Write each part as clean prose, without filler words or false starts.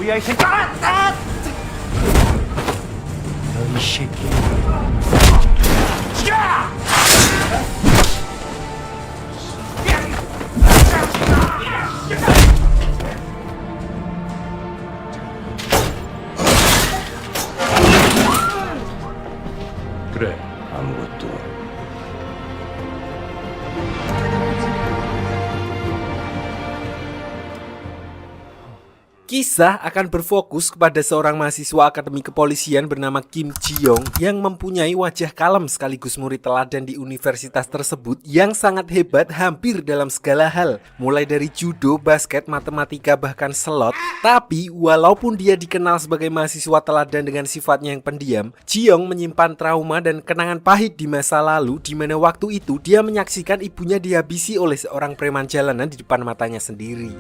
뭐야 이 새끼! 너이 새끼! 그래, 아무것도. Kisah akan berfokus kepada seorang mahasiswa akademi kepolisian bernama Kim Ji-young yang mempunyai wajah kalem sekaligus murid teladan di universitas tersebut yang sangat hebat hampir dalam segala hal, mulai dari judo, basket, matematika, bahkan slot. Tapi walaupun dia dikenal sebagai mahasiswa teladan dengan sifatnya yang pendiam, Ji-young menyimpan trauma dan kenangan pahit di masa lalu di mana waktu itu dia menyaksikan ibunya dihabisi oleh seorang preman jalanan di depan matanya sendiri.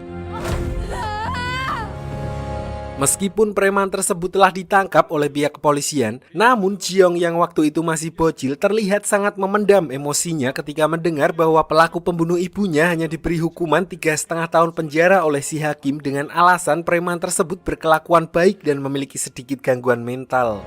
Meskipun preman tersebut telah ditangkap oleh pihak kepolisian, namun Ji-young yang waktu itu masih bocil terlihat sangat memendam emosinya ketika mendengar bahwa pelaku pembunuh ibunya hanya diberi hukuman 3,5 tahun penjara oleh si hakim dengan alasan preman tersebut berkelakuan baik dan memiliki sedikit gangguan mental.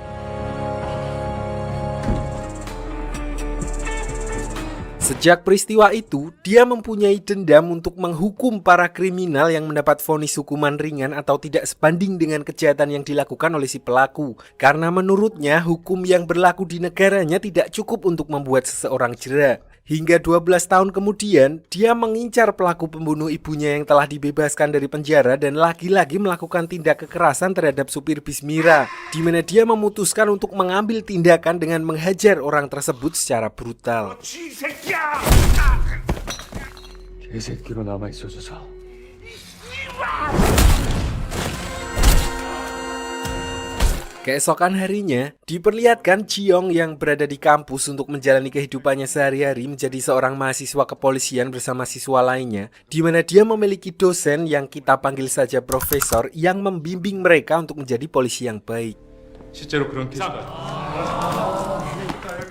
Sejak peristiwa itu, dia mempunyai dendam untuk menghukum para kriminal yang mendapat vonis hukuman ringan atau tidak sebanding dengan kejahatan yang dilakukan oleh si pelaku. Karena menurutnya, hukum yang berlaku di negaranya tidak cukup untuk membuat seseorang jera. Hingga 12 tahun kemudian, dia mengincar pelaku pembunuh ibunya yang telah dibebaskan dari penjara dan lagi-lagi melakukan tindak kekerasan terhadap supir bis Mira, di mana dia memutuskan untuk mengambil tindakan dengan menghajar orang tersebut secara brutal. 개새끼로 남아있어줘서 Keesokan harinya, diperlihatkan Ji-young yang berada di kampus untuk menjalani kehidupannya sehari-hari menjadi seorang mahasiswa kepolisian bersama siswa lainnya, di mana dia memiliki dosen yang kita panggil saja profesor yang membimbing mereka untuk menjadi polisi yang baik. 실제로 그런 케이스가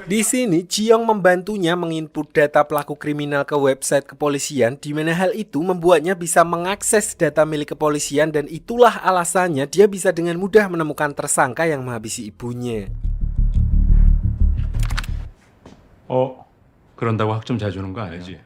Di sini, Ji-young membantunya menginput data pelaku kriminal ke website kepolisian, di mana hal itu membuatnya bisa mengakses data milik kepolisian dan itulah alasannya dia bisa dengan mudah menemukan tersangka yang menghabisi ibunya. 그런다고 학점 잘 주는 거 아니지?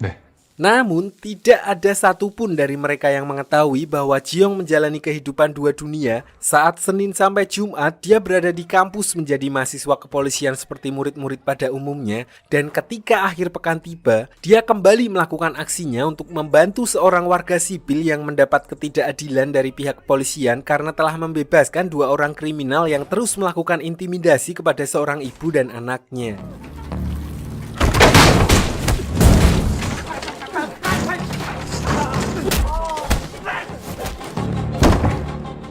네. Namun, tidak ada satupun dari mereka yang mengetahui bahwa Ji-young menjalani kehidupan dua dunia. Saat Senin sampai Jumat, dia berada di kampus menjadi mahasiswa kepolisian seperti murid-murid pada umumnya. Dan ketika akhir pekan tiba, dia kembali melakukan aksinya untuk membantu seorang warga sipil yang mendapat ketidakadilan dari pihak kepolisian karena telah membebaskan dua orang kriminal yang terus melakukan intimidasi kepada seorang ibu dan anaknya.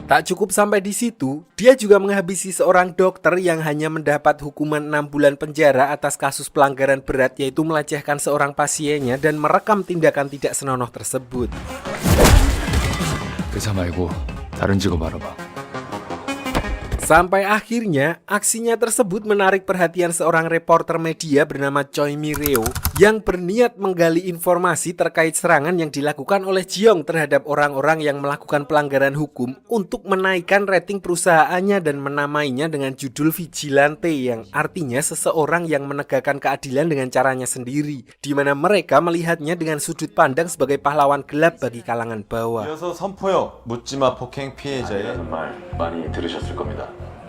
Tak cukup sampai di situ, dia juga menghabisi seorang dokter yang hanya mendapat hukuman 6 bulan penjara atas kasus pelanggaran berat yaitu melecehkan seorang pasiennya dan merekam tindakan tidak senonoh tersebut. 의사 말고 다른 직업 알아봐. Sampai akhirnya, aksinya tersebut menarik perhatian seorang reporter media bernama Choi Mi-reo yang berniat menggali informasi terkait serangan yang dilakukan oleh Ji-young terhadap orang-orang yang melakukan pelanggaran hukum untuk menaikkan rating perusahaannya dan menamainya dengan judul Vigilante yang artinya seseorang yang menegakkan keadilan dengan caranya sendiri, di mana mereka melihatnya dengan sudut pandang sebagai pahlawan gelap bagi kalangan bawah. 이어서 선포요 묻지마 폭행 피해자의 말 많이 들으셨을 겁니다.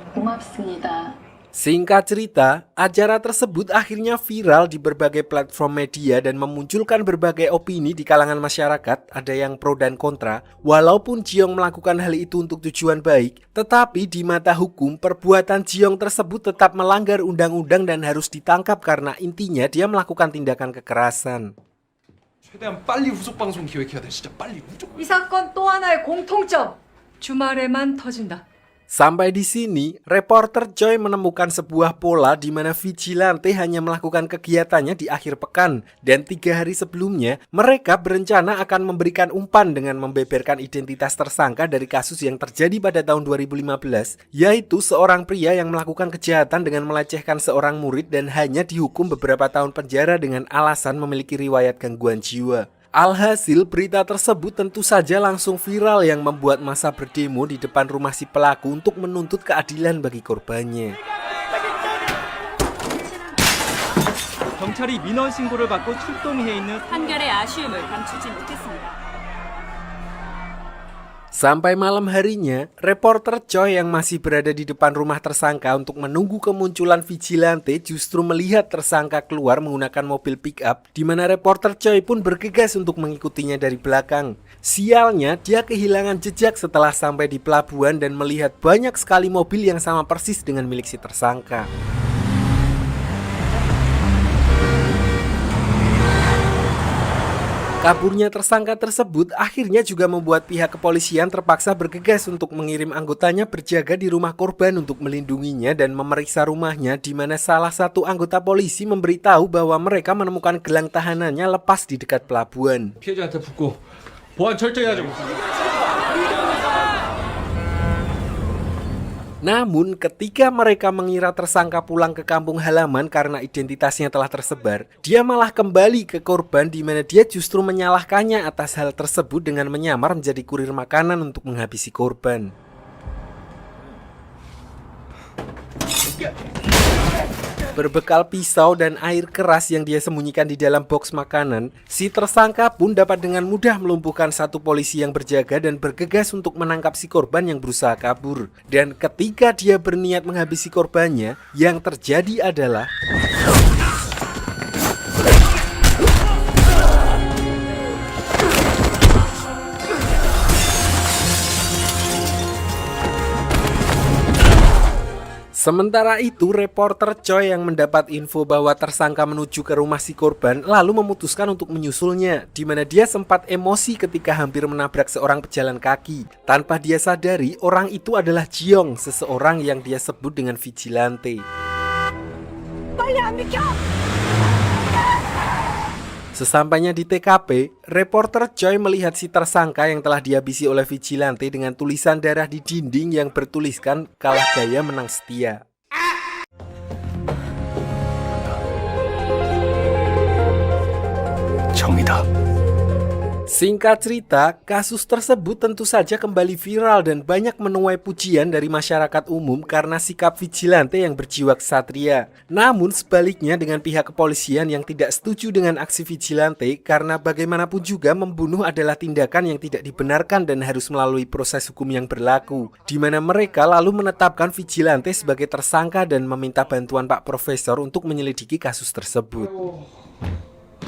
고맙습니다. Singkat cerita, acara tersebut akhirnya viral di berbagai platform media dan memunculkan berbagai opini di kalangan masyarakat, ada yang pro dan kontra. Walaupun Ji-young melakukan hal itu untuk tujuan baik, tetapi di mata hukum, perbuatan Ji-young tersebut tetap melanggar undang-undang dan harus ditangkap karena intinya dia melakukan tindakan kekerasan. 최대한 빨리 후속 방송 기획해야 돼. 진짜 빨리 무조건. 이 사건 또 하나의 공통점. 주말에만 터진다. Sampai di sini, reporter Choi menemukan sebuah pola di mana Vigilante hanya melakukan kegiatannya di akhir pekan. Dan 3 hari sebelumnya, mereka berencana akan memberikan umpan dengan membeberkan identitas tersangka dari kasus yang terjadi pada tahun 2015, yaitu seorang pria yang melakukan kejahatan dengan melecehkan seorang murid dan hanya dihukum beberapa tahun penjara dengan alasan memiliki riwayat gangguan jiwa. Alhasil, berita tersebut tentu saja langsung viral yang membuat massa berdemo di depan rumah si pelaku untuk menuntut keadilan bagi korbannya. 경찰이 민원 신고를 받고 출동해 있는 판결의 아쉬움을 감추지 못했습니다. Sampai malam harinya, reporter Choi yang masih berada di depan rumah tersangka untuk menunggu kemunculan vigilante justru melihat tersangka keluar menggunakan mobil pick-up, di mana reporter Choi pun bergegas untuk mengikutinya dari belakang. Sialnya, dia kehilangan jejak setelah sampai di pelabuhan dan melihat banyak sekali mobil yang sama persis dengan milik si tersangka. Kaburnya tersangka tersebut akhirnya juga membuat pihak kepolisian terpaksa bergegas untuk mengirim anggotanya berjaga di rumah korban untuk melindunginya dan memeriksa rumahnya, di mana salah satu anggota polisi memberitahu bahwa mereka menemukan gelang tahanannya lepas di dekat pelabuhan. 피해자한테 붙고 보안 철저히 하자고. Namun ketika mereka mengira tersangka pulang ke kampung halaman karena identitasnya telah tersebar, dia malah kembali ke korban, di mana dia justru menyalahkannya atas hal tersebut dengan menyamar menjadi kurir makanan untuk menghabisi korban. Berbekal pisau dan air keras yang dia sembunyikan di dalam box makanan, si tersangka pun dapat dengan mudah melumpuhkan satu polisi yang berjaga dan bergegas untuk menangkap si korban yang berusaha kabur. Dan ketika dia berniat menghabisi korbannya, yang terjadi adalah sementara itu, reporter Choi yang mendapat info bahwa tersangka menuju ke rumah si korban lalu memutuskan untuk menyusulnya, di mana dia sempat emosi ketika hampir menabrak seorang pejalan kaki. Tanpa dia sadari, orang itu adalah Jiong, seseorang yang dia sebut dengan vigilante. Sesampainya di TKP, reporter Choi melihat si tersangka yang telah dihabisi oleh vigilante dengan tulisan darah di dinding yang bertuliskan "Kalah gaya menang setia". 정이다. Singkat cerita, kasus tersebut tentu saja kembali viral dan banyak menuai pujian dari masyarakat umum karena sikap vigilante yang berjiwa ksatria. Namun sebaliknya dengan pihak kepolisian yang tidak setuju dengan aksi vigilante karena bagaimanapun juga membunuh adalah tindakan yang tidak dibenarkan dan harus melalui proses hukum yang berlaku, di mana mereka lalu menetapkan vigilante sebagai tersangka dan meminta bantuan Pak Profesor untuk menyelidiki kasus tersebut.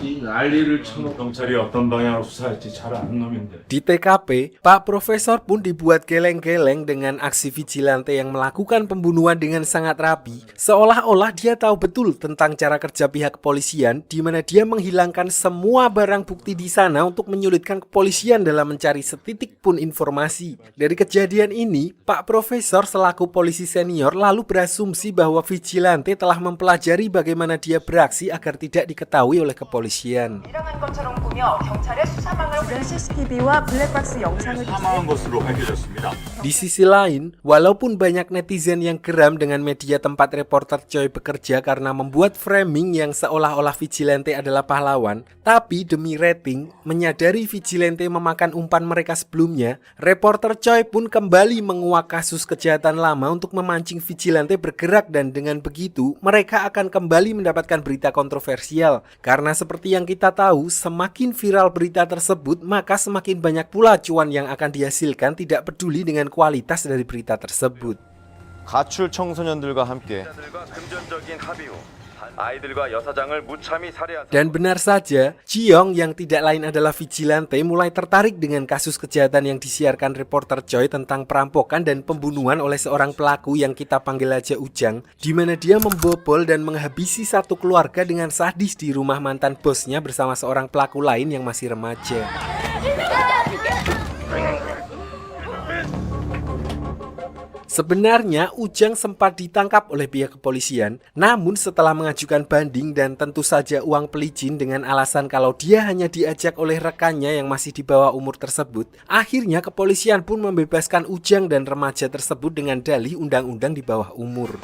이 난리를 쳐놓고 경찰이 어떤 방향으로 수사할지 잘 아는 놈인데. Di TKP, Pak Profesor pun dibuat geleng-geleng dengan aksi vigilante yang melakukan pembunuhan dengan sangat rapi, seolah-olah dia tahu betul tentang cara kerja pihak kepolisian, di mana dia menghilangkan semua barang bukti di sana untuk menyulitkan kepolisian dalam mencari setitik pun informasi. Dari kejadian ini, Pak Profesor selaku polisi senior lalu berasumsi bahwa vigilante telah mempelajari bagaimana dia beraksi agar tidak diketahui oleh kepolisian. 일어난 것처럼 꾸며 경찰의 수사망을 CCTV와 블랙박스 영상을 사망한 것으로 밝혀졌습니다. Di sisi lain, walaupun banyak netizen yang geram dengan media tempat reporter Choi bekerja karena membuat framing yang seolah-olah vigilante adalah pahlawan, tapi demi rating, menyadari vigilante memakan umpan mereka sebelumnya, reporter Choi pun kembali menguak kasus kejahatan lama untuk memancing vigilante bergerak, dan dengan begitu mereka akan kembali mendapatkan berita kontroversial. Karena seperti yang kita tahu, semakin viral berita tersebut, maka semakin banyak pula cuan yang akan dihasilkan, tidak peduli dengan kualitas dari berita tersebut. 가출 청소년들과 함께 금전적인 합의 후 아이들과 여사장을 무참히 살해한 Dan benar saja, Jiong yang tidak lain adalah vigilante mulai tertarik dengan kasus kejahatan yang disiarkan reporter Choi tentang perampokan dan pembunuhan oleh seorang pelaku yang kita panggil aja Ujang, di mana dia membobol dan menghabisi satu keluarga dengan sadis di rumah mantan bosnya bersama seorang pelaku lain yang masih remaja. Sebenarnya Ujang sempat ditangkap oleh pihak kepolisian, namun setelah mengajukan banding dan tentu saja uang pelicin dengan alasan kalau dia hanya diajak oleh rekannya yang masih di bawah umur tersebut, akhirnya kepolisian pun membebaskan Ujang dan remaja tersebut dengan dalih undang-undang di bawah umur.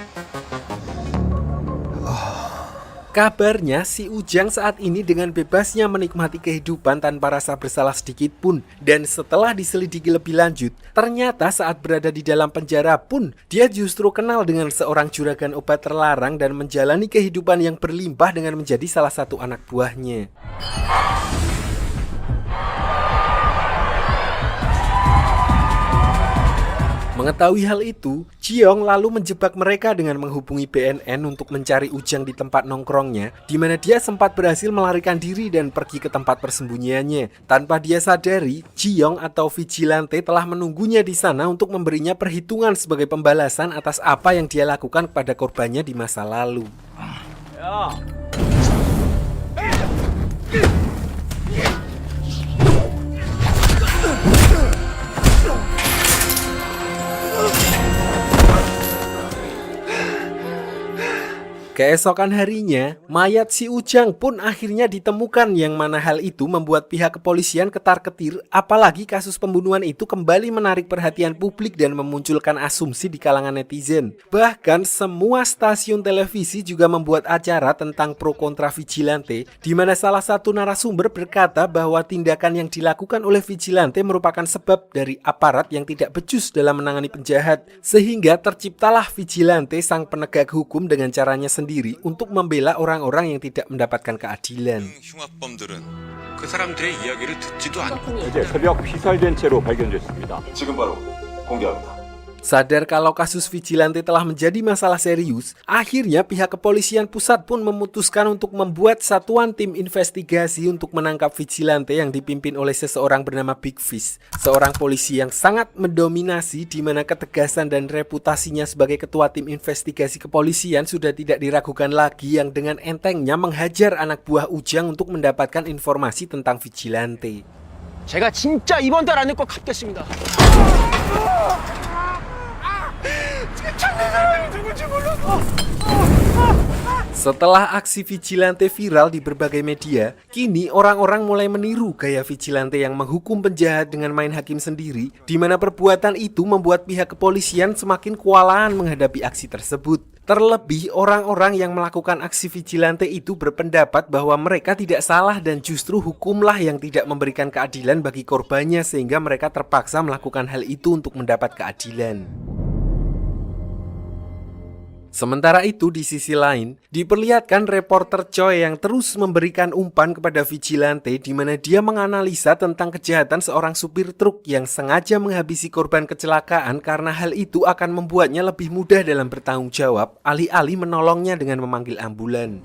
Kabarnya si Ujang saat ini dengan bebasnya menikmati kehidupan tanpa rasa bersalah sedikit pun. Dan setelah diselidiki lebih lanjut, ternyata saat berada di dalam penjara pun dia justru kenal dengan seorang juragan obat terlarang dan menjalani kehidupan yang berlimpah dengan menjadi salah satu anak buahnya. Mengetahui hal itu, Jiong lalu menjebak mereka dengan menghubungi BNN untuk mencari Ujang di tempat nongkrongnya, di mana dia sempat berhasil melarikan diri dan pergi ke tempat persembunyiannya. Tanpa dia sadari, Jiong atau Vigilante telah menunggunya di sana untuk memberinya perhitungan sebagai pembalasan atas apa yang dia lakukan kepada korbannya di masa lalu. Keesokan harinya, mayat si Ujang pun akhirnya ditemukan yang mana hal itu membuat pihak kepolisian ketar-ketir, apalagi kasus pembunuhan itu kembali menarik perhatian publik dan memunculkan asumsi di kalangan netizen. Bahkan semua stasiun televisi juga membuat acara tentang pro kontra Vigilante, di mana salah satu narasumber berkata bahwa tindakan yang dilakukan oleh Vigilante merupakan sebab dari aparat yang tidak becus dalam menangani penjahat, sehingga terciptalah Vigilante sang penegak hukum dengan caranya sendiri untuk membela orang-orang yang tidak mendapatkan keadilan. 흉악범들은 그 사람들의 이야기를 듣지도 않고 어제 새벽 피살된 채로 발견됐습니다. 지금 바로 공개합니다. Sadar kalau kasus Vigilante telah menjadi masalah serius, akhirnya pihak kepolisian pusat pun memutuskan untuk membuat satuan tim investigasi untuk menangkap Vigilante yang dipimpin oleh seseorang bernama Big Fish, seorang polisi yang sangat mendominasi di mana ketegasan dan reputasinya sebagai ketua tim investigasi kepolisian sudah tidak diragukan lagi, yang dengan entengnya menghajar anak buah Ujang untuk mendapatkan informasi tentang Vigilante. 제가 진짜 이번 달 안에 꼭 갚겠습니다. Setelah aksi Vigilante viral di berbagai media, kini orang-orang mulai meniru gaya Vigilante yang menghukum penjahat dengan main hakim sendiri, di mana perbuatan itu membuat pihak kepolisian semakin kewalahan menghadapi aksi tersebut. Terlebih orang-orang yang melakukan aksi Vigilante itu berpendapat bahwa mereka tidak salah dan justru hukumlah yang tidak memberikan keadilan bagi korbannya, sehingga mereka terpaksa melakukan hal itu untuk mendapat keadilan. Sementara itu di sisi lain, diperlihatkan reporter Choi yang terus memberikan umpan kepada Vigilante, di mana dia menganalisa tentang kejahatan seorang supir truk yang sengaja menghabisi korban kecelakaan karena hal itu akan membuatnya lebih mudah dalam bertanggung jawab, alih-alih menolongnya dengan memanggil ambulan.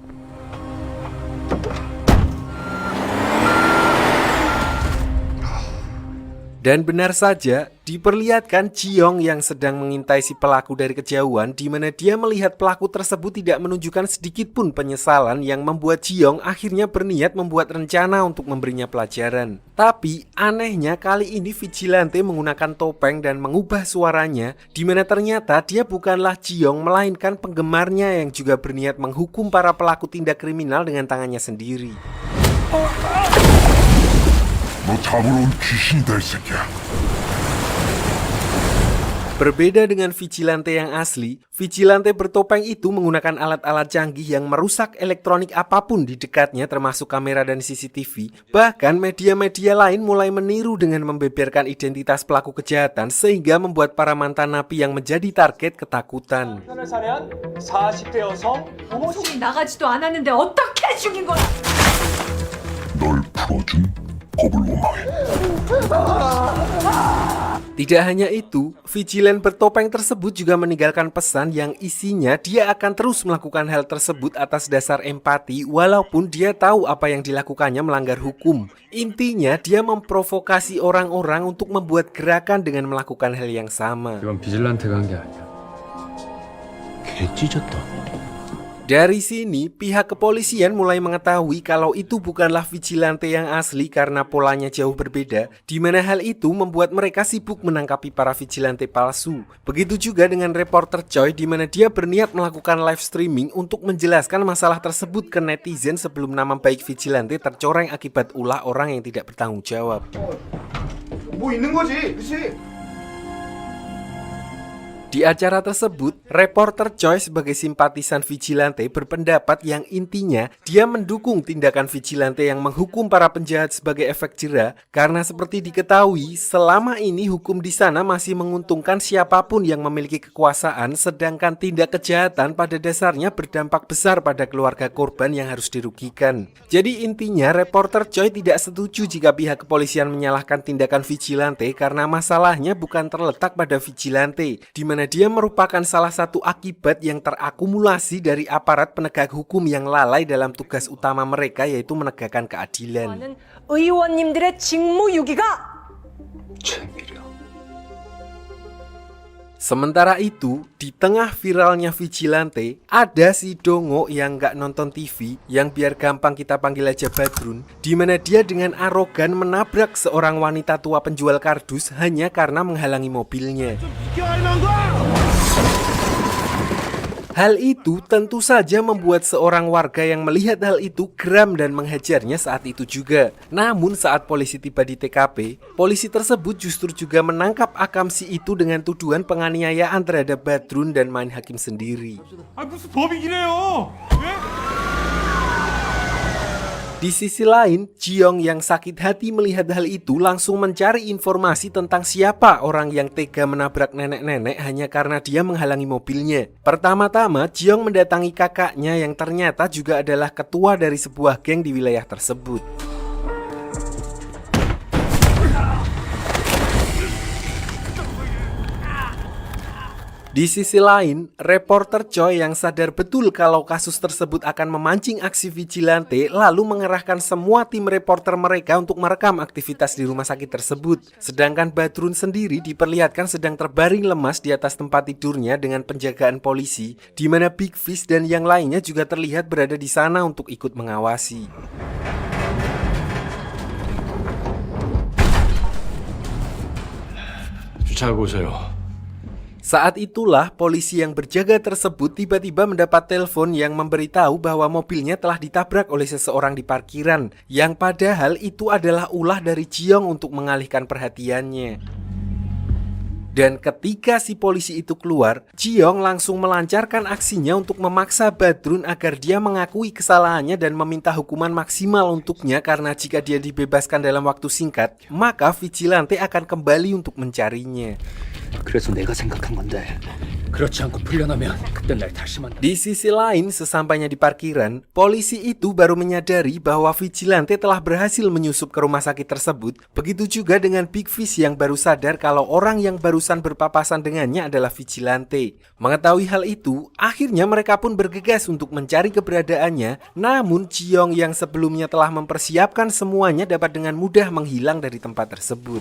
Dan benar saja, diperlihatkan Jiong yang sedang mengintai si pelaku dari kejauhan, di mana dia melihat pelaku tersebut tidak menunjukkan sedikit pun penyesalan, yang membuat Jiong akhirnya berniat membuat rencana untuk memberinya pelajaran. Tapi anehnya kali ini Vigilante menggunakan topeng dan mengubah suaranya, di mana ternyata dia bukanlah Jiong melainkan penggemarnya yang juga berniat menghukum para pelaku tindak kriminal dengan tangannya sendiri. 너 잡으러 온 귀신이다 이 새끼야. Berbeda dengan Vigilante yang asli, Vigilante bertopeng itu menggunakan alat-alat canggih yang merusak elektronik apapun di dekatnya, termasuk kamera dan CCTV. Bahkan media-media lain mulai meniru dengan membeberkan identitas pelaku kejahatan, sehingga membuat para mantan napi yang menjadi target ketakutan. 방송이 나가지도 않았는데 어떻게 죽인 거야? 널 풀어준 거불로망해. Tidak hanya itu, Vigilante bertopeng tersebut juga meninggalkan pesan yang isinya dia akan terus melakukan hal tersebut atas dasar empati, walaupun dia tahu apa yang dilakukannya melanggar hukum. Intinya dia memprovokasi orang-orang untuk membuat gerakan dengan melakukan hal yang sama. 이건 비질란테가 한 게 아니야. 개 찢었다. Dari sini, pihak kepolisian mulai mengetahui kalau itu bukanlah Vigilante yang asli karena polanya jauh berbeda, di mana hal itu membuat mereka sibuk menangkapi para Vigilante palsu. Begitu juga dengan reporter Choi, di mana dia berniat melakukan live streaming untuk menjelaskan masalah tersebut ke netizen sebelum nama baik Vigilante tercoreng akibat ulah orang yang tidak bertanggung jawab. 뭐 있는 거지, 그치? Di acara tersebut, reporter Choi sebagai simpatisan vigilante berpendapat yang intinya dia mendukung tindakan vigilante yang menghukum para penjahat sebagai efek jera karena seperti diketahui, selama ini hukum di sana masih menguntungkan siapapun yang memiliki kekuasaan, sedangkan tindak kejahatan pada dasarnya berdampak besar pada keluarga korban yang harus dirugikan. Jadi intinya, reporter Choi tidak setuju jika pihak kepolisian menyalahkan tindakan vigilante karena masalahnya bukan terletak pada vigilante, di mana dia merupakan salah satu akibat yang terakumulasi dari aparat penegak hukum yang lalai dalam tugas utama mereka, yaitu menegakkan keadilan. 의원님들의 직무유기가 Sementara itu, di tengah viralnya vigilante, ada si Dongo yang nggak nonton TV, yang biar gampang kita panggil aja Badrun, di mana dia dengan arogan menabrak seorang wanita tua penjual kardus hanya karena menghalangi mobilnya. Hal itu tentu saja membuat seorang warga yang melihat hal itu geram dan menghajarnya saat itu juga. Namun saat polisi tiba di TKP, polisi tersebut justru juga menangkap akamsi itu dengan tuduhan penganiayaan terhadap Badrun dan main hakim sendiri. Di sisi lain, Jiong yang sakit hati melihat hal itu langsung mencari informasi tentang siapa orang yang tega menabrak nenek-nenek hanya karena dia menghalangi mobilnya. Pertama-tama, Jiong mendatangi kakaknya yang ternyata juga adalah ketua dari sebuah geng di wilayah tersebut. Di sisi lain, reporter Choi yang sadar betul kalau kasus tersebut akan memancing aksi vigilante lalu mengerahkan semua tim reporter mereka untuk merekam aktivitas di rumah sakit tersebut. Sedangkan Badrun sendiri diperlihatkan sedang terbaring lemas di atas tempat tidurnya dengan penjagaan polisi, di mana Big Fish dan yang lainnya juga terlihat berada di sana untuk ikut mengawasi. 주차하고 오세요. Saat itulah polisi yang berjaga tersebut tiba-tiba mendapat telepon yang memberitahu bahwa mobilnya telah ditabrak oleh seseorang di parkiran, yang padahal itu adalah ulah dari Jiong untuk mengalihkan perhatiannya. Dan ketika si polisi itu keluar, Jiong langsung melancarkan aksinya untuk memaksa Badrun agar dia mengakui kesalahannya dan meminta hukuman maksimal untuknya, karena jika dia dibebaskan dalam waktu singkat, maka vigilante akan kembali untuk mencarinya. 그래서 내가 생각한 건데 그렇지 않고 풀려나면 그때 날 다시 만나. Di sisi lain, sesampainya di parkiran, polisi itu baru menyadari bahwa vigilante telah berhasil menyusup ke rumah sakit tersebut. Begitu juga dengan Big Fish yang baru sadar kalau orang yang barusan berpapasan dengannya adalah vigilante. Mengetahui hal itu, akhirnya mereka pun bergegas untuk mencari keberadaannya. Namun Jiong yang sebelumnya telah mempersiapkan semuanya dapat dengan mudah menghilang dari tempat tersebut.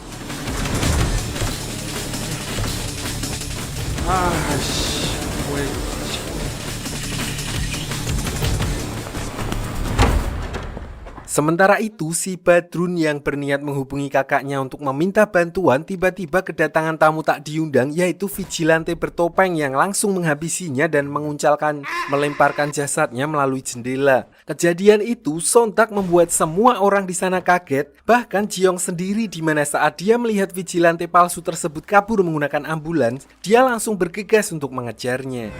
Sementara itu, si Badrun yang berniat menghubungi kakaknya untuk meminta bantuan tiba-tiba kedatangan tamu tak diundang, yaitu vigilante bertopeng yang langsung menghabisinya dan melemparkan jasadnya melalui jendela. Kejadian itu sontak membuat semua orang di sana kaget, bahkan Jiong sendiri, di mana saat dia melihat vigilante palsu tersebut kabur menggunakan ambulans, dia langsung bergegas untuk mengejarnya.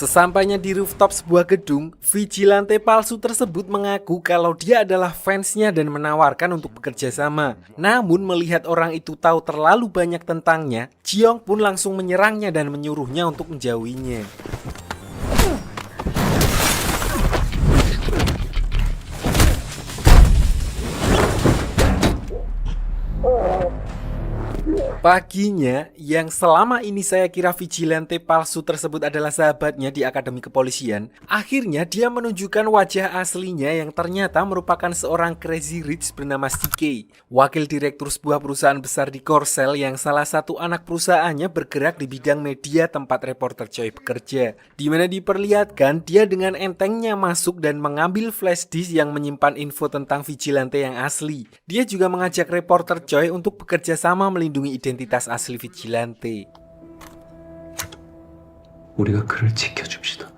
Sesampainya di rooftop sebuah gedung, vigilante palsu tersebut mengaku kalau dia adalah fansnya dan menawarkan untuk bekerja sama. Namun melihat orang itu tahu terlalu banyak tentangnya, Jiong pun langsung menyerangnya dan menyuruhnya untuk menjauhinya. Paginya, yang selama ini saya kira vigilante palsu tersebut adalah sahabatnya di Akademi Kepolisian, akhirnya dia menunjukkan wajah aslinya yang ternyata merupakan seorang Crazy Rich bernama CK, wakil direktur sebuah perusahaan besar di Korsel yang salah satu anak perusahaannya bergerak di bidang media tempat reporter Choi bekerja, di mana diperlihatkan dia dengan entengnya masuk dan mengambil flash disk yang menyimpan info tentang vigilante yang asli. Dia juga mengajak reporter Choi untuk bekerja sama melindungi identitas asli vigilante. 우리가 그를 지켜줍시다.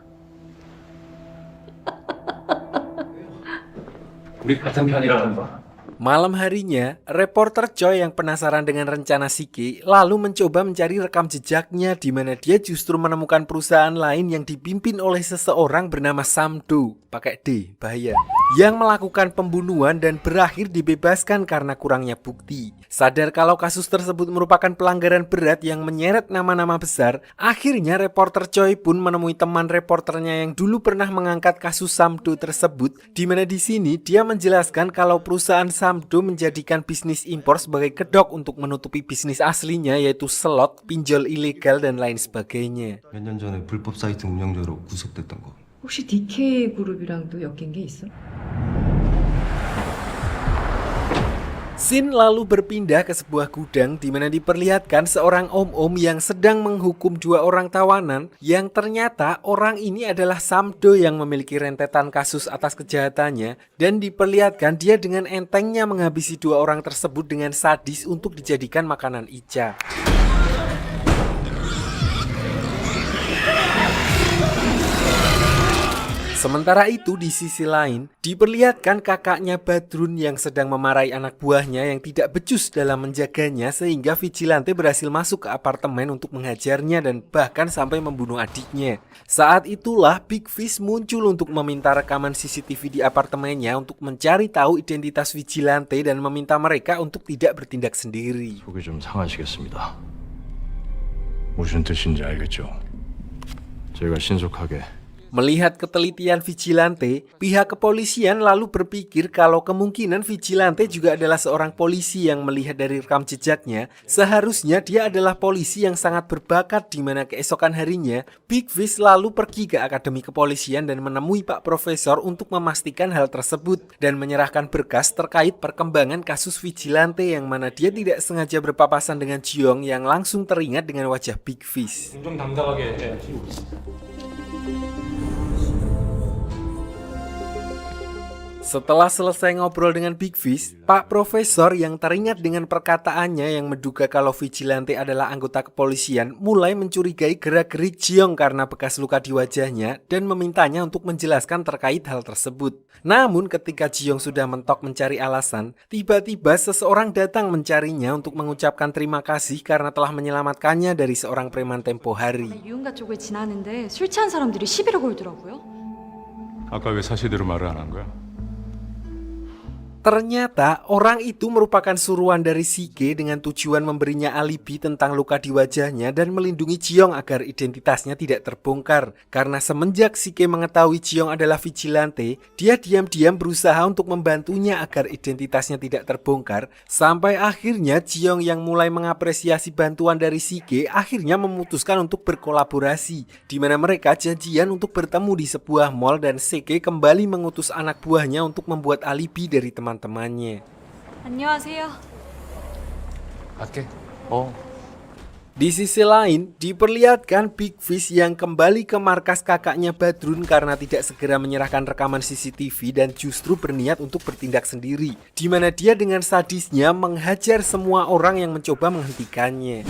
우리 같은 편이라는 거. Malam harinya, reporter Choi yang penasaran dengan rencana Sike lalu mencoba mencari rekam jejaknya di mana dia justru menemukan perusahaan lain yang dipimpin oleh seseorang bernama Sam-do, pakai D, bahaya, yang melakukan pembunuhan dan berakhir dibebaskan karena kurangnya bukti. Sadar kalau kasus tersebut merupakan pelanggaran berat yang menyeret nama-nama besar, akhirnya reporter Choi pun menemui teman reporternya yang dulu pernah mengangkat kasus Sam-do tersebut, di mana di sini dia menjelaskan kalau perusahaan Sam-do menjadikan bisnis impor sebagai kedok untuk menutupi bisnis aslinya yaitu slot, pinjol ilegal dan lain sebagainya. 몇 년 전에 불법 사이트 운영자로 구속됐던 거. 혹시 DK 그룹이랑도 엮인 게 있어? Scene lalu berpindah ke sebuah gudang di mana diperlihatkan seorang om-om yang sedang menghukum dua orang tawanan yang ternyata orang ini adalah Sam-do yang memiliki rentetan kasus atas kejahatannya dan diperlihatkan dia dengan entengnya menghabisi dua orang tersebut dengan sadis untuk dijadikan makanan Icha. Sementara itu di sisi lain, diperlihatkan kakaknya Badrun yang sedang memarahi anak buahnya yang tidak becus dalam menjaganya sehingga vigilante berhasil masuk ke apartemen untuk menghajarnya dan bahkan sampai membunuh adiknya. Saat itulah Big Fish muncul untuk meminta rekaman CCTV di apartemennya untuk mencari tahu identitas vigilante dan meminta mereka untuk tidak bertindak sendiri. 속이 좀 상하시겠습니다. 무슨 뜻인지 알겠죠? 제가 신속하게 Melihat ketelitian vigilante, pihak kepolisian lalu berpikir kalau kemungkinan vigilante juga adalah seorang polisi yang melihat dari rekam jejaknya. Seharusnya dia adalah polisi yang sangat berbakat di mana keesokan harinya, Big Fish lalu pergi ke Akademi Kepolisian dan menemui Pak Profesor untuk memastikan hal tersebut dan menyerahkan berkas terkait perkembangan kasus vigilante yang mana dia tidak sengaja berpapasan dengan Jiong yang langsung teringat dengan wajah Big Fish. Setelah selesai ngobrol dengan Big Fish, Pak Profesor yang teringat dengan perkataannya yang menduga kalau vigilante adalah anggota kepolisian mulai mencurigai gerak-gerik Jiong karena bekas luka di wajahnya dan memintanya untuk menjelaskan terkait hal tersebut. Namun ketika Jiong sudah mentok mencari alasan, tiba-tiba seseorang datang mencarinya untuk mengucapkan terima kasih karena telah menyelamatkannya dari seorang preman tempo hari. 유흥가 쪽을 지나는데 술 취한 사람들이 시비를 걸더라고요. 아까 왜 사실대로 말을 안 한 거야? Ternyata orang itu merupakan suruhan dari Sike dengan tujuan memberinya alibi tentang luka di wajahnya dan melindungi Jiong agar identitasnya tidak terbongkar. Karena semenjak Sike mengetahui Jiong adalah vigilante, dia diam-diam berusaha untuk membantunya agar identitasnya tidak terbongkar. Sampai akhirnya Jiong yang mulai mengapresiasi bantuan dari Sike akhirnya memutuskan untuk berkolaborasi, di mana mereka janjian untuk bertemu di sebuah mall dan Sike kembali mengutus anak buahnya untuk membuat alibi dari teman-temannya. 안녕하세요. 갈게. Di sisi lain, diperlihatkan Big Fish yang kembali ke markas kakaknya Badrun karena tidak segera menyerahkan rekaman CCTV dan justru berniat untuk bertindak sendiri, di mana dia dengan sadisnya menghajar semua orang yang mencoba menghentikannya.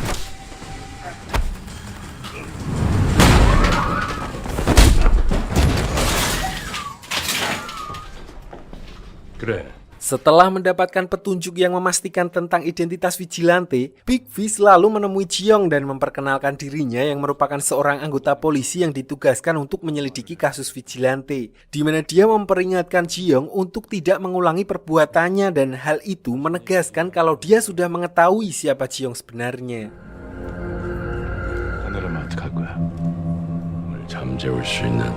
그래. Setelah mendapatkan petunjuk yang memastikan tentang identitas vigilante, Big Fish lalu menemui Jiong dan memperkenalkan dirinya yang merupakan seorang anggota polisi yang ditugaskan untuk menyelidiki kasus vigilante, di mana dia memperingatkan Jiong untuk tidak mengulangi perbuatannya dan hal itu menegaskan kalau dia sudah mengetahui siapa Jiong sebenarnya. 하늘은 어떡할 거야? 뭘 잠재울 수 있는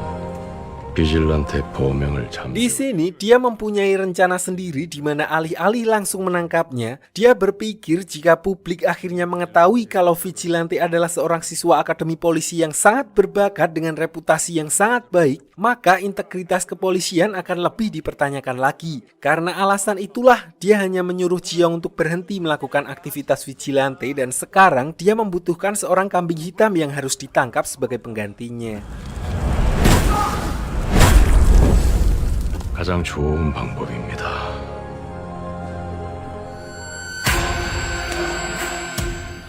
vigilante 보명을 Di sini dia mempunyai rencana sendiri di mana alih-alih langsung menangkapnya, dia berpikir jika publik akhirnya mengetahui kalau vigilante adalah seorang siswa akademi polisi yang sangat berbakat dengan reputasi yang sangat baik, maka integritas kepolisian akan lebih dipertanyakan lagi. Karena alasan itulah dia hanya menyuruh Jiong untuk berhenti melakukan aktivitas vigilante dan sekarang dia membutuhkan seorang kambing hitam yang harus ditangkap sebagai penggantinya. 가장 좋은 방법입니다.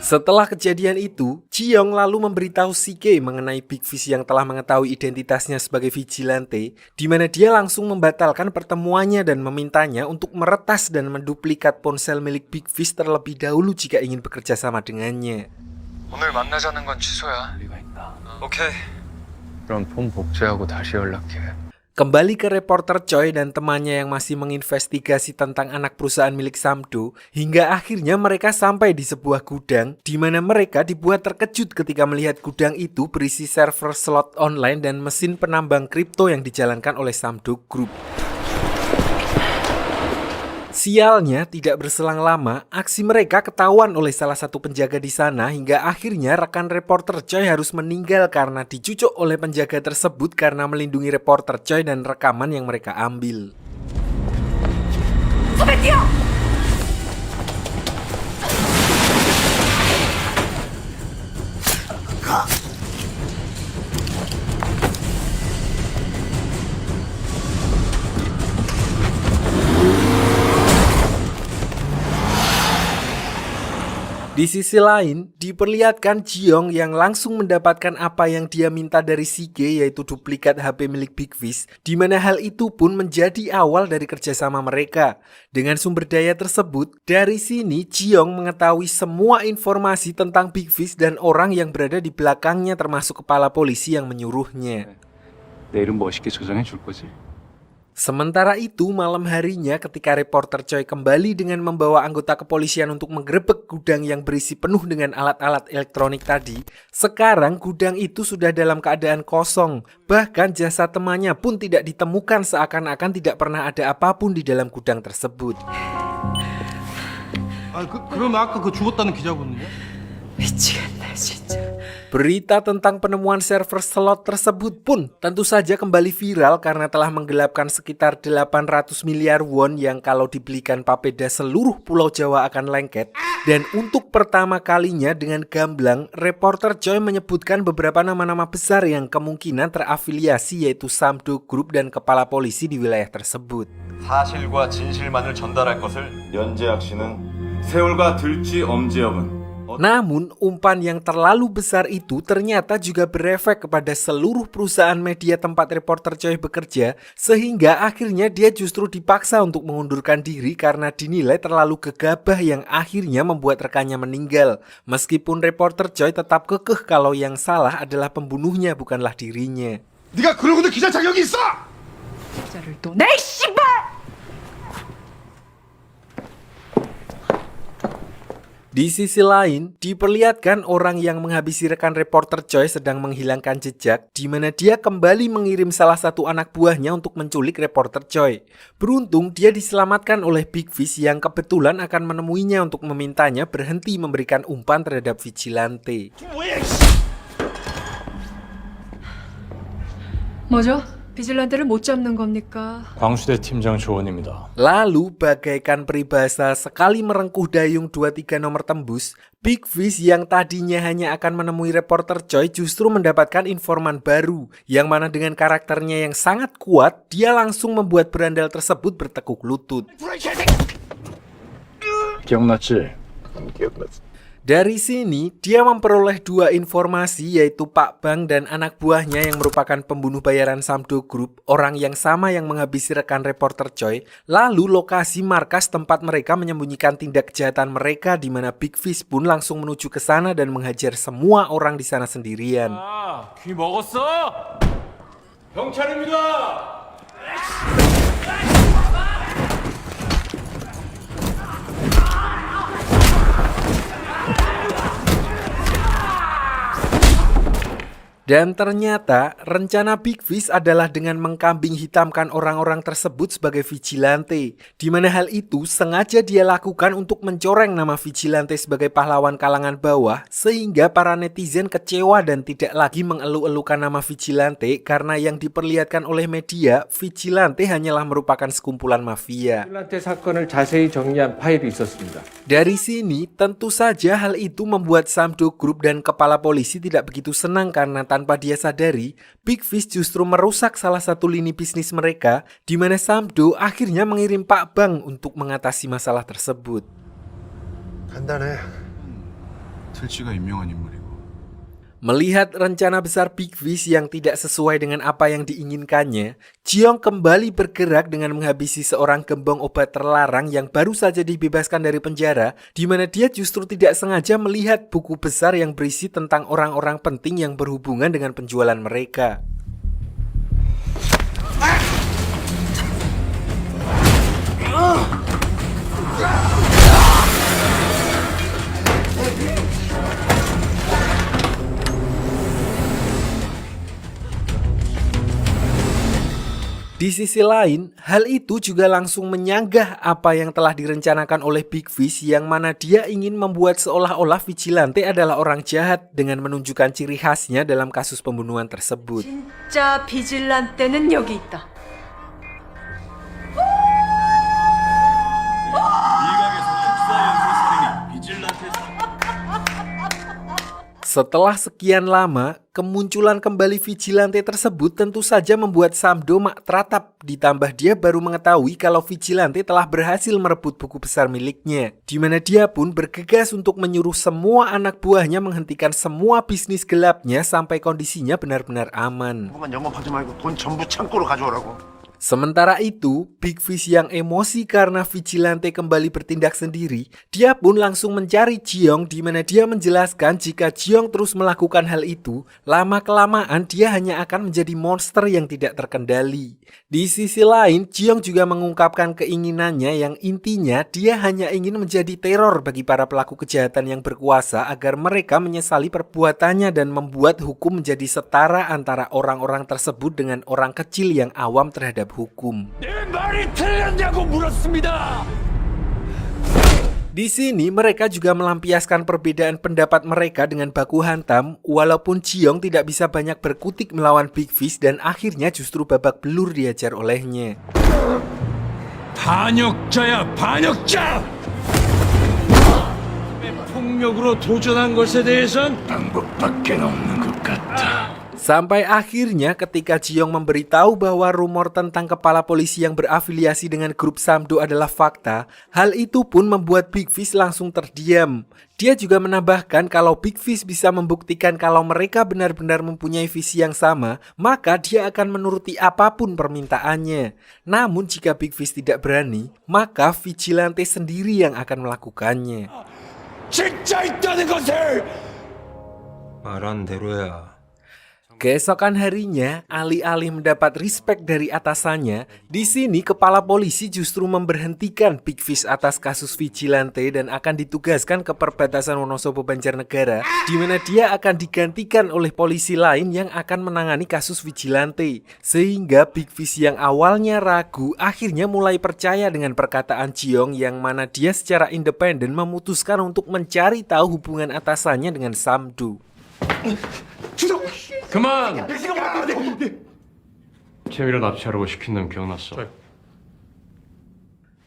Setelah kejadian itu, Ji-young lalu memberitahu Si-ke mengenai Big Fish yang telah mengetahui identitasnya sebagai vigilante, di mana dia langsung membatalkan pertemuannya dan memintanya untuk meretas dan menduplikat ponsel milik Big Fish terlebih dahulu jika ingin bekerja sama dengannya. 오늘 만나자는 건 취소야. 오케이. 그럼 폰 복제하고 다시 연락해. Kembali ke reporter Choi dan temannya yang masih menginvestigasi tentang anak perusahaan milik Samdo, hingga akhirnya mereka sampai di sebuah gudang, di mana mereka dibuat terkejut ketika melihat gudang itu berisi server slot online dan mesin penambang kripto yang dijalankan oleh Samdo Group. Sialnya, tidak berselang lama, aksi mereka ketahuan oleh salah satu penjaga di sana hingga akhirnya rekan reporter Choi harus meninggal karena dicucuk oleh penjaga tersebut karena melindungi reporter Choi dan rekaman yang mereka ambil. Di sisi lain, diperlihatkan Ji-young yang langsung mendapatkan apa yang dia minta dari Si-ke, yaitu duplikat HP milik Big Fish, di mana hal itu pun menjadi awal dari kerjasama mereka. Dengan sumber daya tersebut, dari sini Ji-young mengetahui semua informasi tentang Big Fish dan orang yang berada di belakangnya termasuk kepala polisi yang menyuruhnya. 내 이름 멋있게 저장해 줄 거지? Sementara itu, malam harinya ketika reporter Choi kembali dengan membawa anggota kepolisian untuk menggerebek gudang yang berisi penuh dengan alat-alat elektronik tadi, sekarang gudang itu sudah dalam keadaan kosong. Bahkan jasad temannya pun tidak ditemukan, seakan-akan tidak pernah ada apapun di dalam gudang tersebut. 그러면 아까 그 죽었다는 기자분은요? 미치겠네 진짜. Berita tentang penemuan server slot tersebut pun tentu saja kembali viral karena telah menggelapkan sekitar 800 miliar won yang kalau dibelikan papeda seluruh Pulau Jawa akan lengket. Dan untuk pertama kalinya dengan gamblang, reporter Choi menyebutkan beberapa nama-nama besar yang kemungkinan terafiliasi, yaitu Samdo Group dan kepala polisi di wilayah tersebut. 사실과 진실만을 전달할 것을 연재학 씨는 세월과 들쥐 엄지혁은 Namun, umpan yang terlalu besar itu ternyata juga berefek kepada seluruh perusahaan media tempat reporter Choi bekerja, sehingga akhirnya dia justru dipaksa untuk mengundurkan diri karena dinilai terlalu gegabah yang akhirnya membuat rekannya meninggal. Meskipun reporter Choi tetap kekeh kalau yang salah adalah pembunuhnya, bukanlah dirinya. 네가 그러고도 기자 자격이 있어! 기자를 또 내 씨발! Di sisi lain, diperlihatkan orang yang menghabisi rekan reporter Choi sedang menghilangkan jejak, di mana dia kembali mengirim salah satu anak buahnya untuk menculik reporter Choi. Beruntung dia diselamatkan oleh Big Fish yang kebetulan akan menemuinya untuk memintanya berhenti memberikan umpan terhadap vigilante. 뭐죠? 비질란테를 못 잡는 겁니까? 광수대 팀장 조언입니다. Lalu bagaikan peribahasa sekali merengkuh dayung 2-3 nomor tembus, Big Fish yang tadinya hanya akan menemui reporter Choi justru mendapatkan informan baru, yang mana dengan karakternya yang sangat kuat, dia langsung membuat berandal tersebut bertekuk lutut. 기억났지? Dari sini, dia memperoleh dua informasi, yaitu Pak Bang dan anak buahnya yang merupakan pembunuh bayaran Samdo Group, orang yang sama yang menghabisi rekan reporter Choi, lalu lokasi markas tempat mereka menyembunyikan tindak kejahatan mereka, di mana Big Fish pun langsung menuju ke sana dan menghajar semua orang di sana sendirian. 귀 먹었어? 경찰입니다. Dan ternyata rencana Big Fish adalah dengan mengkambing hitamkan orang-orang tersebut sebagai vigilante, di mana hal itu sengaja dia lakukan untuk mencoreng nama vigilante sebagai pahlawan kalangan bawah, sehingga para netizen kecewa dan tidak lagi mengeluh-elukan nama vigilante karena yang diperlihatkan oleh media, vigilante hanyalah merupakan sekumpulan mafia. vigilante 사건을 자세히 정리한 파일이 있었습니다. Dari sini, tentu saja hal itu membuat Samdo Group dan kepala polisi tidak begitu senang karena tanpa dia sadari, Big Fish justru merusak salah satu lini bisnis mereka, di mana Samdo akhirnya mengirim Pak Bang untuk mengatasi masalah tersebut. 간단해. 틀치가 임명한 인물이고. Melihat rencana besar Big Fish yang tidak sesuai dengan apa yang diinginkannya, Jiong kembali bergerak dengan menghabisi seorang gembong obat terlarang yang baru saja dibebaskan dari penjara, di mana dia justru tidak sengaja melihat buku besar yang berisi tentang orang-orang penting yang berhubungan dengan penjualan mereka. Di sisi lain, hal itu juga langsung menyanggah apa yang telah direncanakan oleh Big Fish, yang mana dia ingin membuat seolah-olah Vigilante adalah orang jahat dengan menunjukkan ciri khasnya dalam kasus pembunuhan tersebut. 진짜 비질란테는 여기 있다. Setelah sekian lama, kemunculan kembali Vigilante tersebut tentu saja membuat Samdo mak teratap, ditambah dia baru mengetahui kalau Vigilante telah berhasil merebut buku besar miliknya, di mana dia pun bergegas untuk menyuruh semua anak buahnya menghentikan semua bisnis gelapnya sampai kondisinya benar-benar aman. 영업하지 말고 돈 전부 창고로 가져오라고. Sementara itu, Big Fish yang emosi karena Vigilante kembali bertindak sendiri, dia pun langsung mencari Jiong, di mana dia menjelaskan jika Jiong terus melakukan hal itu, lama-kelamaan dia hanya akan menjadi monster yang tidak terkendali. Di sisi lain, Jiong juga mengungkapkan keinginannya yang intinya dia hanya ingin menjadi teror bagi para pelaku kejahatan yang berkuasa agar mereka menyesali perbuatannya dan membuat hukum menjadi setara antara orang-orang tersebut dengan orang kecil yang awam terhadap hukum. Di sini mereka juga melampiaskan perbedaan pendapat mereka dengan baku hantam, walaupun Jiong tidak bisa banyak berkutik melawan Big Fish dan akhirnya justru babak belur diajar olehnya. 반역자야, 반역자! 폭력으로 도전한 것에 대해선 방법밖에 없는 것 같다. Sampai akhirnya ketika Jiong memberitahu bahwa rumor tentang kepala polisi yang berafiliasi dengan grup Samdo adalah fakta, hal itu pun membuat Big Fish langsung terdiam. Dia juga menambahkan kalau Big Fish bisa membuktikan kalau mereka benar-benar mempunyai visi yang sama, maka dia akan menuruti apapun permintaannya. Namun jika Big Fish tidak berani, maka Vigilante sendiri yang akan melakukannya. 진짜 있다는 것을! 말한 대로야. Keesokan harinya, alih-alih mendapat respect dari atasannya, di sini kepala polisi justru memberhentikan Big Fish atas kasus Vigilante dan akan ditugaskan ke perbatasan Wonosobo Banjarnegara, di mana dia akan digantikan oleh polisi lain yang akan menangani kasus Vigilante. Sehingga Big Fish yang awalnya ragu akhirnya mulai percaya dengan perkataan Jiong, yang mana dia secara independen memutuskan untuk mencari tahu hubungan atasannya dengan Samdo. 그만! 재미로 납치하라고 시킨 놈 기억났어.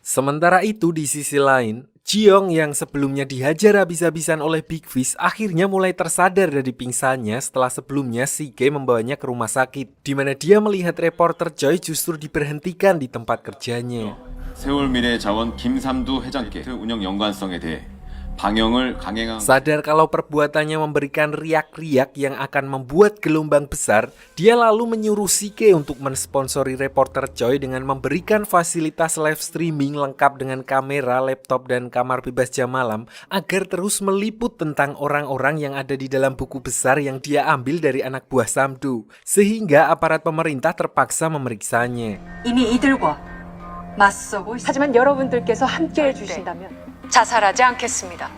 Sementara itu di sisi lain, Jiong yang sebelumnya dihajar habis-habisan oleh Big Fish akhirnya mulai tersadar dari pingsannya setelah sebelumnya Sige membawanya ke rumah sakit, di mana dia melihat reporter Choi justru diberhentikan di tempat kerjanya. 세월미래자원 김삼두 회장께 운영 연관성에 대해 방영을 강행한. Sadar kalau perbuatannya memberikan riak-riak yang akan membuat gelombang besar, dia lalu menyuruh Sige untuk mensponsori reporter Choi dengan memberikan fasilitas live streaming lengkap dengan kamera, laptop, dan kamar bebas jam malam agar terus meliput tentang orang-orang yang ada di dalam buku besar yang dia ambil dari anak buah Samdo, sehingga aparat pemerintah terpaksa memeriksanya. 이미 이들과 맞서고 있습니다. 하지만 여러분들께서 함께해 주신다면 자살하지 않겠습니다.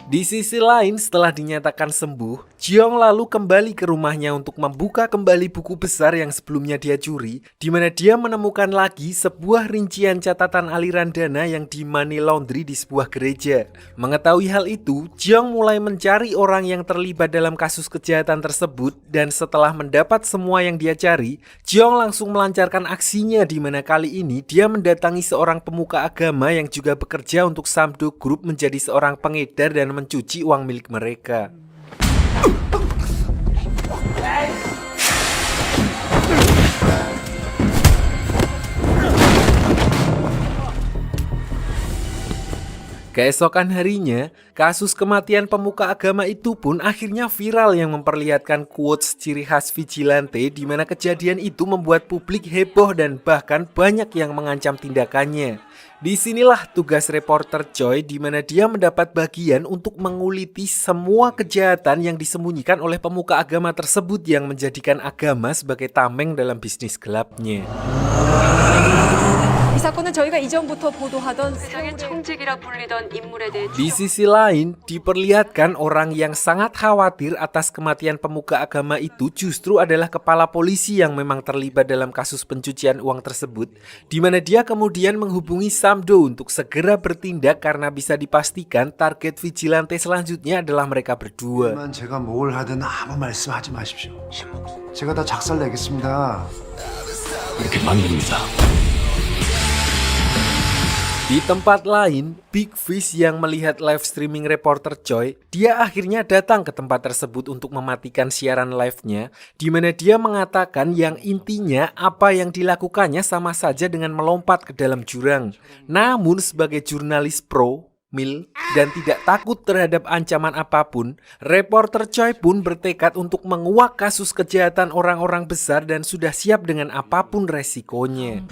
Di sisi lain, setelah dinyatakan sembuh, Jiong lalu kembali ke rumahnya untuk membuka kembali buku besar yang sebelumnya dia curi, di mana dia menemukan lagi sebuah rincian catatan aliran dana yang di money laundry di sebuah gereja. Mengetahui hal itu, Jiong mulai mencari orang yang terlibat dalam kasus kejahatan tersebut, dan setelah mendapat semua yang dia cari, Jiong langsung melancarkan aksinya, di mana kali ini dia mendatangi seorang pemuka agama yang juga bekerja untuk Samdo Group menjadi seorang pengedar dan mencuci uang milik mereka. Keesokan harinya, kasus kematian pemuka agama itu pun akhirnya viral yang memperlihatkan quotes ciri khas vigilante di mana kejadian itu membuat publik heboh dan bahkan banyak yang mengancam tindakannya. Disinilah tugas reporter Choi di mana dia mendapat bagian untuk menguliti semua kejahatan yang disembunyikan oleh pemuka agama tersebut yang menjadikan agama sebagai tameng dalam bisnis gelapnya. Di sisi lain, diperlihatkan orang yang sangat khawatir atas kematian pemuka agama itu justru adalah kepala polisi yang memang terlibat dalam kasus pencucian uang tersebut, di mana dia kemudian menghubungi Samdo untuk segera bertindak karena bisa dipastikan target vigilante selanjutnya adalah mereka berdua. 제가 뭘 하든 아무 말씀하지 마십시오. 제가 다 작살내겠습니다. 이렇게 만듭니다. Di tempat lain, Big Fish yang melihat live streaming reporter Choi, dia akhirnya datang ke tempat tersebut untuk mematikan siaran live-nya, di mana dia mengatakan yang intinya apa yang dilakukannya sama saja dengan melompat ke dalam jurang. Namun sebagai jurnalis pro, mil, dan tidak takut terhadap ancaman apapun, reporter Choi pun bertekad untuk menguak kasus kejahatan orang-orang besar dan sudah siap dengan apapun resikonya.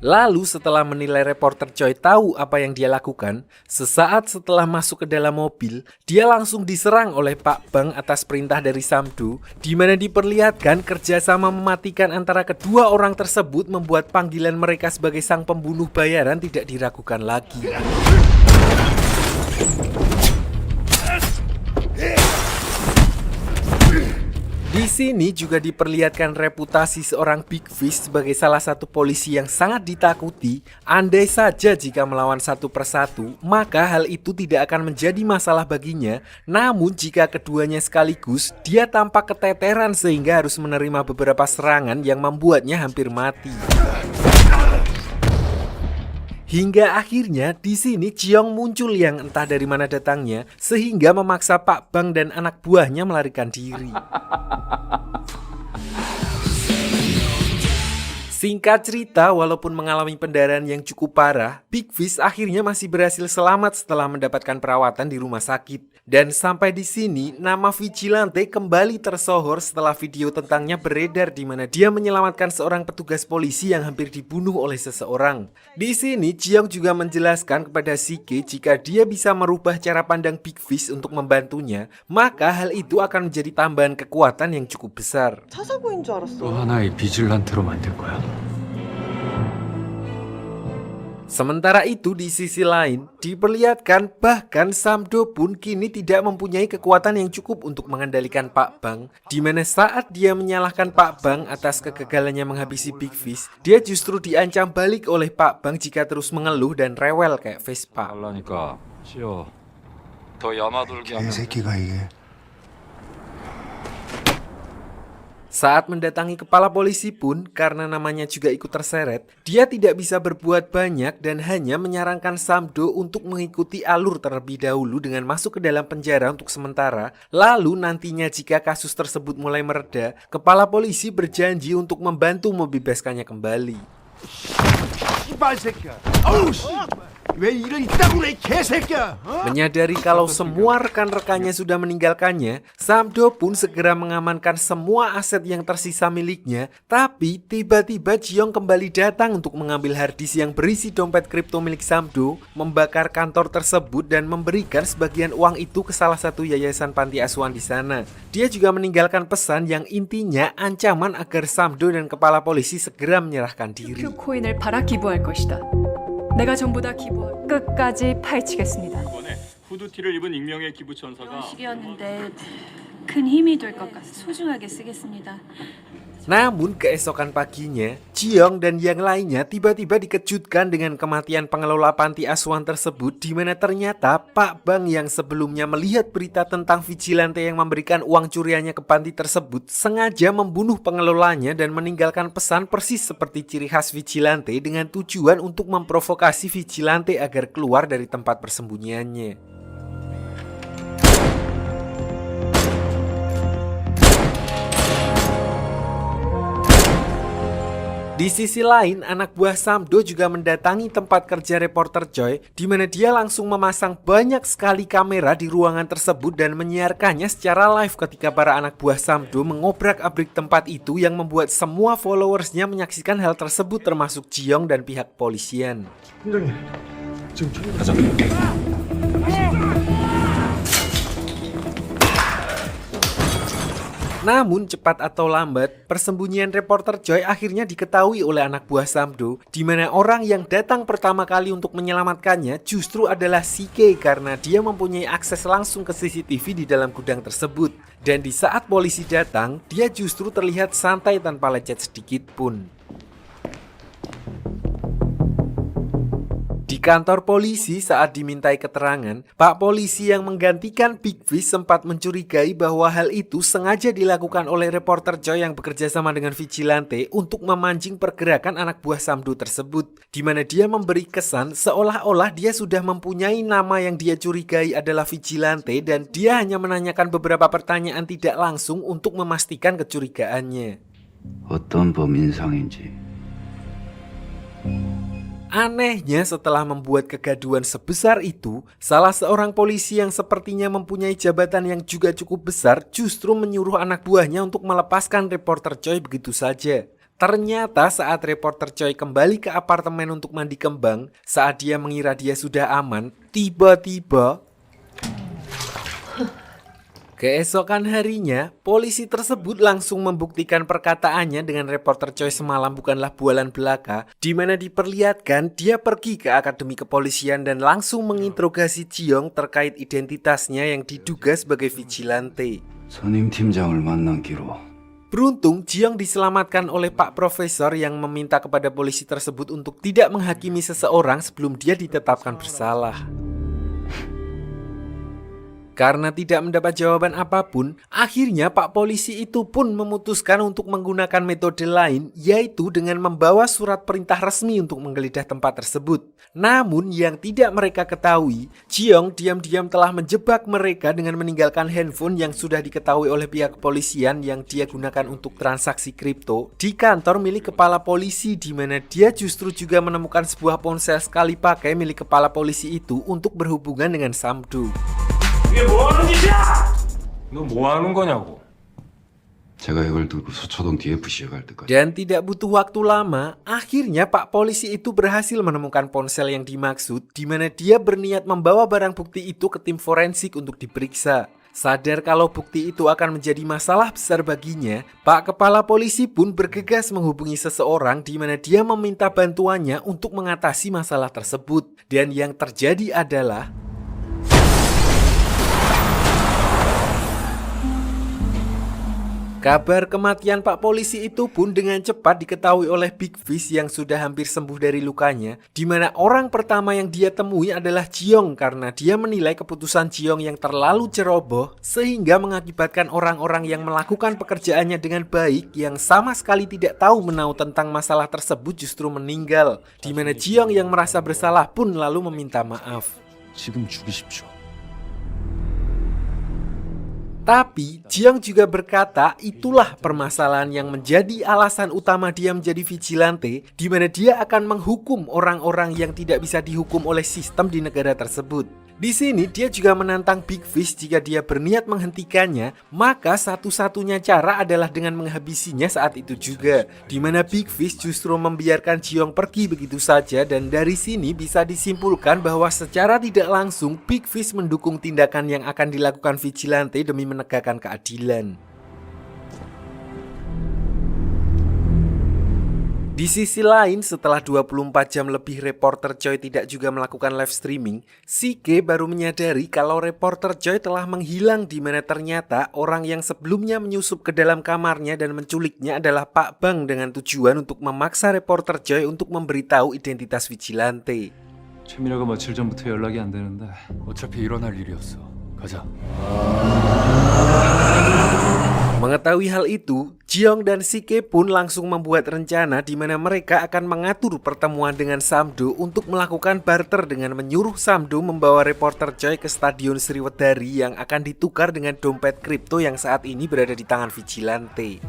Lalu setelah menilai reporter Choi tahu apa yang dia lakukan, sesaat setelah masuk ke dalam mobil, dia langsung diserang oleh Pak Bang atas perintah dari Samdo, di mana diperlihatkan kerjasama mematikan antara kedua orang tersebut membuat panggilan mereka sebagai sang pembunuh bayaran tidak diragukan lagi. Di sini juga diperlihatkan reputasi seorang Big Fish sebagai salah satu polisi yang sangat ditakuti. Andai saja jika melawan satu persatu, maka hal itu tidak akan menjadi masalah baginya. Namun jika keduanya sekaligus, dia tampak keteteran sehingga harus menerima beberapa serangan yang membuatnya hampir mati. Hingga akhirnya di sini Jiong muncul yang entah dari mana datangnya sehingga memaksa Pak Bang dan anak buahnya melarikan diri. Singkat cerita, walaupun mengalami pendarahan yang cukup parah, Big Fish akhirnya masih berhasil selamat setelah mendapatkan perawatan di rumah sakit. Dan sampai di sini, nama Vigilante kembali tersohor setelah video tentangnya beredar di mana dia menyelamatkan seorang petugas polisi yang hampir dibunuh oleh seseorang. Di sini, Jiong juga menjelaskan kepada Sike jika dia bisa merubah cara pandang Big Fish untuk membantunya, maka hal itu akan menjadi tambahan kekuatan yang cukup besar. 또 하나의 비질란테로 만들 거야. Sementara itu di sisi lain, diperlihatkan bahkan Samdo pun kini tidak mempunyai kekuatan yang cukup untuk mengendalikan Pak Bang, di mana saat dia menyalahkan Pak Bang atas kegagalannya menghabisi Big Fish, dia justru diancam balik oleh Pak Bang jika terus mengeluh dan rewel kayak Vespa. 하려니까 쉬어. 더 야마돌게 하면 개새끼가 이게. Saat mendatangi kepala polisi pun, karena namanya juga ikut terseret, dia tidak bisa berbuat banyak dan hanya menyarankan Samdo untuk mengikuti alur terlebih dahulu dengan masuk ke dalam penjara untuk sementara. Lalu nantinya jika kasus tersebut mulai mereda, kepala polisi berjanji untuk membantu membebaskannya kembali. Menyadari kalau semua rekan-rekannya sudah meninggalkannya, Samdo pun segera mengamankan semua aset yang tersisa miliknya. Tapi tiba-tiba Jiong kembali datang untuk mengambil harddisk yang berisi dompet kripto milik Samdo, membakar kantor tersebut dan memberikan sebagian uang itu ke salah satu yayasan panti asuhan di sana. Dia juga meninggalkan pesan yang intinya ancaman agar Samdo dan kepala polisi segera menyerahkan diri. 코인을 팔아 기부할 것이다. 내가 전부 다 기부할 끝까지 파헤치겠습니다. 이번에 후드티를 입은 익명의 기부천사가 식이었는데 큰 힘이 될 것 같아 소중하게 쓰겠습니다. Namun keesokan paginya, Jiong dan yang lainnya tiba-tiba dikejutkan dengan kematian pengelola panti asuhan tersebut, di mana ternyata Pak Bang yang sebelumnya melihat berita tentang vigilante yang memberikan uang curiannya ke panti tersebut sengaja membunuh pengelolanya dan meninggalkan pesan persis seperti ciri khas vigilante dengan tujuan untuk memprovokasi vigilante agar keluar dari tempat persembunyiannya. Di sisi lain, anak buah Samdo juga mendatangi tempat kerja reporter Choi, di mana dia langsung memasang banyak sekali kamera di ruangan tersebut dan menyiarkannya secara live ketika para anak buah Samdo mengobrak-abrik tempat itu yang membuat semua followersnya menyaksikan hal tersebut termasuk Jiyoung dan pihak polisian. Namun cepat atau lambat, persembunyian reporter Choi akhirnya diketahui oleh anak buah Samdo, di mana orang yang datang pertama kali untuk menyelamatkannya justru adalah Sike karena dia mempunyai akses langsung ke CCTV di dalam gudang tersebut. Dan di saat polisi datang, dia justru terlihat santai tanpa lecet sedikit pun. Di kantor polisi saat dimintai keterangan, Pak Polisi yang menggantikan Big Fish sempat mencurigai bahwa hal itu sengaja dilakukan oleh reporter Choi yang bekerja sama dengan vigilante untuk memancing pergerakan anak buah Samdo tersebut, di mana dia memberi kesan seolah-olah dia sudah mempunyai nama yang dia curigai adalah vigilante dan dia hanya menanyakan beberapa pertanyaan tidak langsung untuk memastikan kecurigaannya. 어떤 범인상인지. Anehnya setelah membuat kegaduhan sebesar itu, salah seorang polisi yang sepertinya mempunyai jabatan yang juga cukup besar justru menyuruh anak buahnya untuk melepaskan reporter Choi begitu saja. Ternyata saat reporter Choi kembali ke apartemen untuk mandi kembang, saat dia mengira dia sudah aman, tiba-tiba keesokan harinya, polisi tersebut langsung membuktikan perkataannya dengan reporter Choi semalam bukanlah bualan belaka, di mana diperlihatkan dia pergi ke Akademi Kepolisian dan langsung menginterogasi Jiyoung terkait identitasnya yang diduga sebagai vigilante. 선임 팀장을 만난 기로. Beruntung, Jiyoung diselamatkan oleh Pak Profesor yang meminta kepada polisi tersebut untuk tidak menghakimi seseorang sebelum dia ditetapkan bersalah. Karena tidak mendapat jawaban apapun, akhirnya Pak Polisi itu pun memutuskan untuk menggunakan metode lain, yaitu dengan membawa surat perintah resmi untuk menggeledah tempat tersebut. Namun yang tidak mereka ketahui, Jiyoung diam-diam telah menjebak mereka dengan meninggalkan handphone yang sudah diketahui oleh pihak kepolisian yang dia gunakan untuk transaksi kripto di kantor milik kepala polisi, di mana dia justru juga menemukan sebuah ponsel sekali pakai milik kepala polisi itu untuk berhubungan dengan Samdo. 이게 뭐하는 짓이야? 너 뭐하는 거냐고. 제가 이걸 들고 서초동 DFC에 갈 때까지. Dan tidak butuh waktu lama, akhirnya Pak Polisi itu berhasil menemukan ponsel yang dimaksud, di mana dia berniat membawa barang bukti itu ke tim forensik untuk diperiksa. Sadar kalau bukti itu akan menjadi masalah besar baginya, Pak Kepala Polisi pun bergegas menghubungi seseorang di mana dia meminta bantuannya untuk mengatasi masalah tersebut. Dan yang terjadi adalah kabar kematian Pak Polisi itu pun dengan cepat diketahui oleh Big Fish yang sudah hampir sembuh dari lukanya, di mana orang pertama yang dia temui adalah Jiyoung karena dia menilai keputusan Jiyoung yang terlalu ceroboh sehingga mengakibatkan orang-orang yang melakukan pekerjaannya dengan baik yang sama sekali tidak tahu menau tentang masalah tersebut justru meninggal, di mana Jiyoung yang merasa bersalah pun lalu meminta maaf. 지금 죽이십시오. Tapi Jiyoung juga berkata itulah permasalahan yang menjadi alasan utama dia menjadi vigilante, di mana dia akan menghukum orang-orang yang tidak bisa dihukum oleh sistem di negara tersebut. Di sini dia juga menantang Big Fish jika dia berniat menghentikannya, maka satu-satunya cara adalah dengan menghabisinya saat itu juga. Di mana Big Fish justru membiarkan Jiyoung pergi begitu saja, dan dari sini bisa disimpulkan bahwa secara tidak langsung Big Fish mendukung tindakan yang akan dilakukan vigilante demi menegakkan keadilan. Di sisi lain, setelah 24 jam lebih reporter Choi tidak juga melakukan live streaming, Sike baru menyadari kalau reporter Choi telah menghilang, di mana ternyata orang yang sebelumnya menyusup ke dalam kamarnya dan menculiknya adalah Pak Bang dengan tujuan untuk memaksa reporter Choi untuk memberitahu identitas vigilante. 최민아가 며칠 전부터 연락이 안 되는데 어차피 일어날 일이었어. 가자. Mengetahui hal itu, Jiyoung dan Sike pun langsung membuat rencana di mana mereka akan mengatur pertemuan dengan Samdo untuk melakukan barter dengan menyuruh Samdo membawa reporter Choi ke Stadion Sriwedari yang akan ditukar dengan dompet kripto yang saat ini berada di tangan vigilante.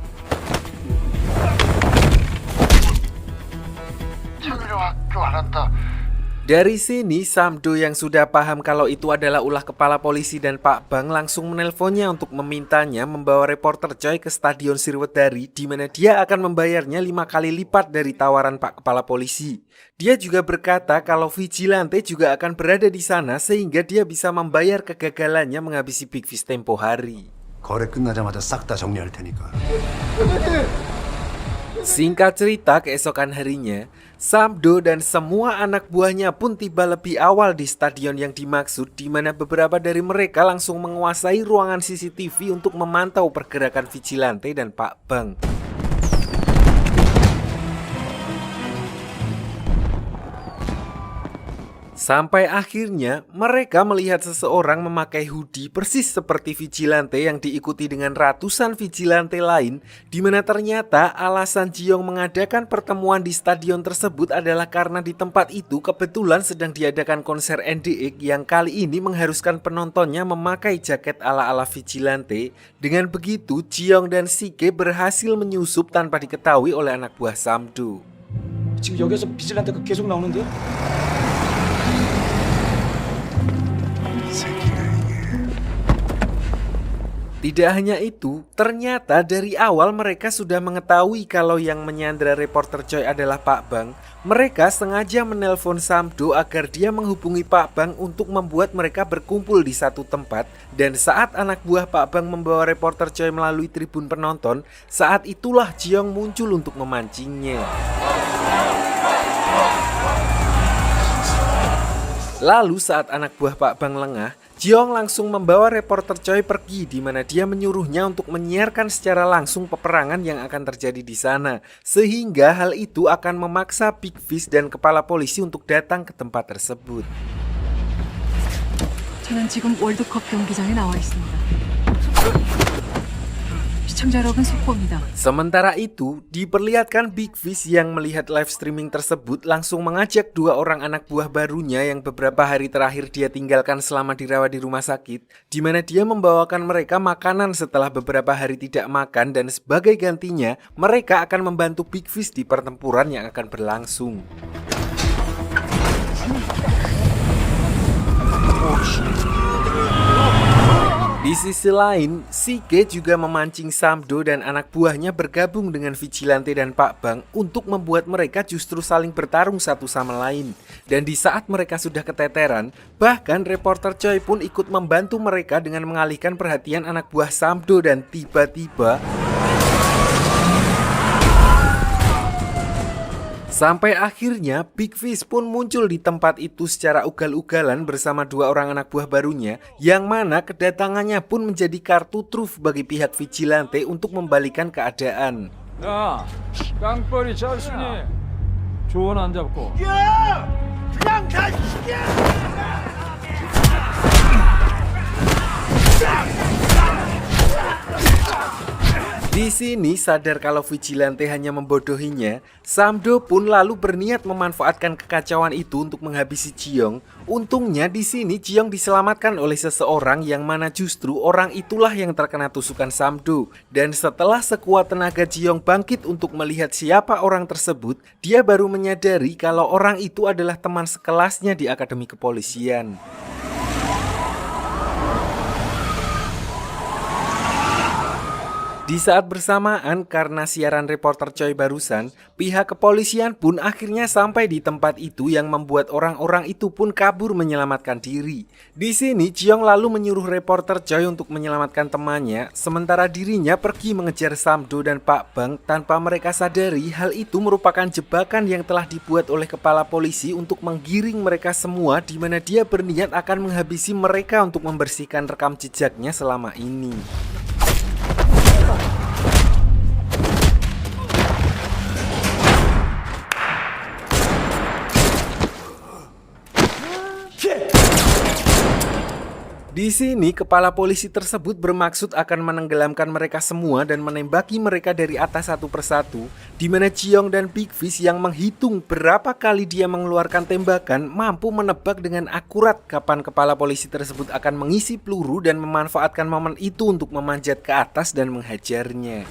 줄 알았다. Dari sini, Samdo yang sudah paham kalau itu adalah ulah kepala polisi dan Pak Bang langsung menelponnya untuk memintanya membawa reporter Choi ke Stadion Sirwedari di mana dia akan membayarnya 5 kali lipat dari tawaran Pak Kepala Polisi. Dia juga berkata kalau Vigilante juga akan berada di sana sehingga dia bisa membayar kegagalannya menghabisi Big Fish tempo hari. 거래 끝나자마자 싹 다 정리할 테니까. Singkat cerita, keesokan harinya, Samdo dan semua anak buahnya pun tiba lebih awal di stadion yang dimaksud, di mana beberapa dari mereka langsung menguasai ruangan CCTV untuk memantau pergerakan Vigilante dan Pak Bang. Sampai akhirnya mereka melihat seseorang memakai hoodie persis seperti Vigilante yang diikuti dengan ratusan Vigilante lain, di mana ternyata alasan Jiong mengadakan pertemuan di stadion tersebut adalah karena di tempat itu kebetulan sedang diadakan konser NDX yang kali ini mengharuskan penontonnya memakai jaket ala-ala Vigilante. Dengan begitu, Jiong dan Sike berhasil menyusup tanpa diketahui oleh anak buah Samdo. 지금 여기서 비질란테가 계속 나오는데요? Tidak hanya itu, ternyata dari awal mereka sudah mengetahui kalau yang menyandra reporter Choi adalah Pak Bang. Mereka sengaja menelpon Samdo agar dia menghubungi Pak Bang untuk membuat mereka berkumpul di satu tempat. Dan saat anak buah Pak Bang membawa reporter Choi melalui tribun penonton, saat itulah Jiong muncul untuk memancingnya. Lalu saat anak buah Pak Bang lengah, Jiong langsung membawa reporter Choi pergi di mana dia menyuruhnya untuk menyiarkan secara langsung peperangan yang akan terjadi di sana. Sehingga hal itu akan memaksa Big Fish dan kepala polisi untuk datang ke tempat tersebut. 저는 지금 월드컵 경기장에 나와 있습니다. 시청자 여러분 속보입니다. Sementara itu, diperlihatkan Big Fish yang melihat live streaming tersebut langsung mengajak dua orang anak buah barunya yang beberapa hari terakhir dia tinggalkan selama dirawat di rumah sakit, di mana dia membawakan mereka makanan setelah beberapa hari tidak makan dan sebagai gantinya, mereka akan membantu Big Fish di pertempuran yang akan berlangsung. Di sisi lain, Sike juga memancing Samdo dan anak buahnya bergabung dengan Vigilante dan Pak Bang untuk membuat mereka justru saling bertarung satu sama lain. Dan di saat mereka sudah keteteran, bahkan reporter Choi pun ikut membantu mereka dengan mengalihkan perhatian anak buah Samdo dan tiba-tiba sampai akhirnya Big Fish pun muncul di tempat itu secara ugal-ugalan bersama dua orang anak buah barunya, yang mana kedatangannya pun menjadi kartu truf bagi pihak Vigilante untuk membalikan keadaan. 야, 깡벌이 자신이 조언 안 잡고. Di sini sadar kalau Vigilante hanya membodohinya, Samdo pun lalu berniat memanfaatkan kekacauan itu untuk menghabisi Jiong. Untungnya di sini Jiong diselamatkan oleh seseorang yang mana justru orang itulah yang terkena tusukan Samdo. Dan setelah sekuat tenaga Jiong bangkit untuk melihat siapa orang tersebut, dia baru menyadari kalau orang itu adalah teman sekelasnya di Akademi Kepolisian. Di saat bersamaan, karena siaran reporter Choi barusan, pihak kepolisian pun akhirnya sampai di tempat itu yang membuat orang-orang itu pun kabur menyelamatkan diri. Di sini, Jiong lalu menyuruh reporter Choi untuk menyelamatkan temannya, sementara dirinya pergi mengejar Samdo dan Pak Bang tanpa mereka sadari hal itu merupakan jebakan yang telah dibuat oleh kepala polisi untuk menggiring mereka semua, di mana dia berniat akan menghabisi mereka untuk membersihkan rekam jejaknya selama ini. Di sini, kepala polisi tersebut bermaksud akan menenggelamkan mereka semua dan menembaki mereka dari atas satu persatu, di mana Jiong dan Big Fish yang menghitung berapa kali dia mengeluarkan tembakan mampu menebak dengan akurat kapan kepala polisi tersebut akan mengisi peluru dan memanfaatkan momen itu untuk memanjat ke atas dan menghajarnya.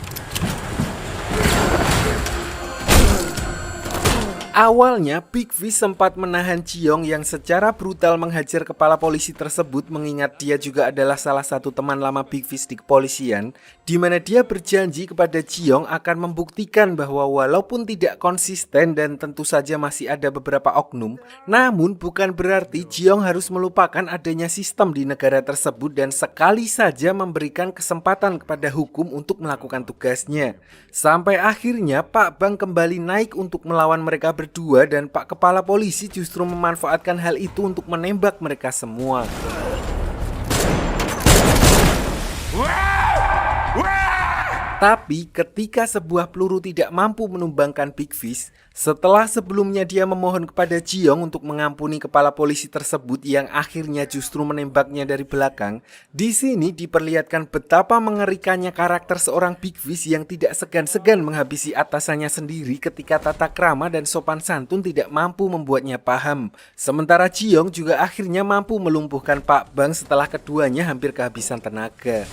Awalnya, Big Fish sempat menahan Jiong yang secara brutal menghajar kepala polisi tersebut mengingat dia juga adalah salah satu teman lama Big Fish di kepolisian, di mana dia berjanji kepada Jiong akan membuktikan bahwa walaupun tidak konsisten dan tentu saja masih ada beberapa oknum, namun bukan berarti Jiong harus melupakan adanya sistem di negara tersebut dan sekali saja memberikan kesempatan kepada hukum untuk melakukan tugasnya. Sampai akhirnya Pak Bang kembali naik untuk melawan mereka berdua dan Pak Kepala Polisi justru memanfaatkan hal itu untuk menembak mereka semua. Tapi ketika sebuah peluru tidak mampu menumbangkan Big Fish, setelah sebelumnya dia memohon kepada Jiong untuk mengampuni kepala polisi tersebut yang akhirnya justru menembaknya dari belakang, di sini diperlihatkan betapa mengerikannya karakter seorang Big Fish yang tidak segan-segan menghabisi atasannya sendiri ketika tata krama dan sopan santun tidak mampu membuatnya paham. Sementara Jiong juga akhirnya mampu melumpuhkan Pak Bang setelah keduanya hampir kehabisan tenaga.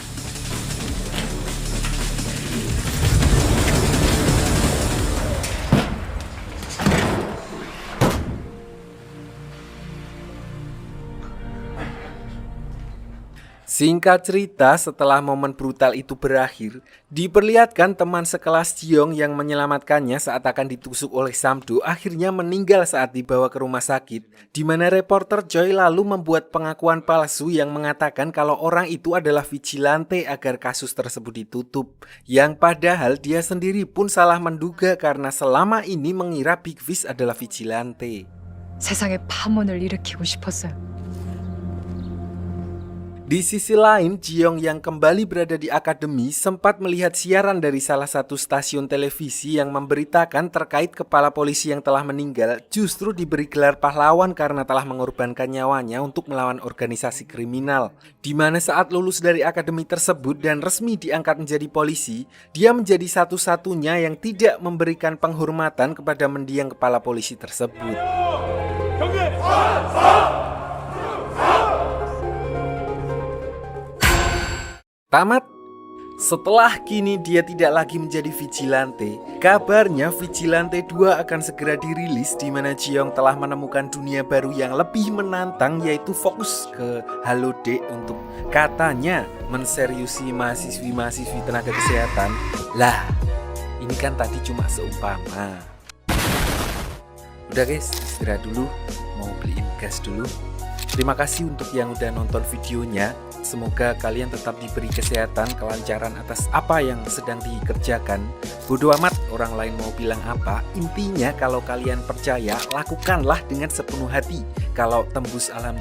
Singkat cerita, setelah momen brutal itu berakhir, diperlihatkan teman sekelas Jiong yang menyelamatkannya saat akan ditusuk oleh Samdo akhirnya meninggal saat dibawa ke rumah sakit, di mana reporter Joy lalu membuat pengakuan palsu yang mengatakan kalau orang itu adalah vigilante agar kasus tersebut ditutup, yang padahal dia sendiri pun salah menduga karena selama ini mengira Big Fish adalah vigilante. 세상에 파문을 일으키고 싶었어요. Di sisi lain, Jiong yang kembali berada di akademi sempat melihat siaran dari salah satu stasiun televisi yang memberitakan terkait kepala polisi yang telah meninggal justru diberi gelar pahlawan karena telah mengorbankan nyawanya untuk melawan organisasi kriminal. Di mana saat lulus dari akademi tersebut dan resmi diangkat menjadi polisi, dia menjadi satu-satunya yang tidak memberikan penghormatan kepada mendiang kepala polisi tersebut. Tamat. Setelah kini dia tidak lagi menjadi vigilante, kabarnya Vigilante 2 akan segera dirilis di mana Jiong telah menemukan dunia baru yang lebih menantang yaitu fokus ke halodeck untuk katanya menseriusi mahasiswi-mahasiswi tenaga kesehatan. Lah, ini kan tadi cuma seumpama. Udah guys, istirahat dulu, mau beliin gas dulu. Terima kasih untuk yang udah nonton videonya. Semoga kalian tetap diberi kesehatan, kelancaran atas apa yang sedang dikerjakan. Bodo amat orang lain mau bilang apa. Intinya kalau kalian percaya, lakukanlah dengan sepenuh hati. Kalau tembus alhamdulillah.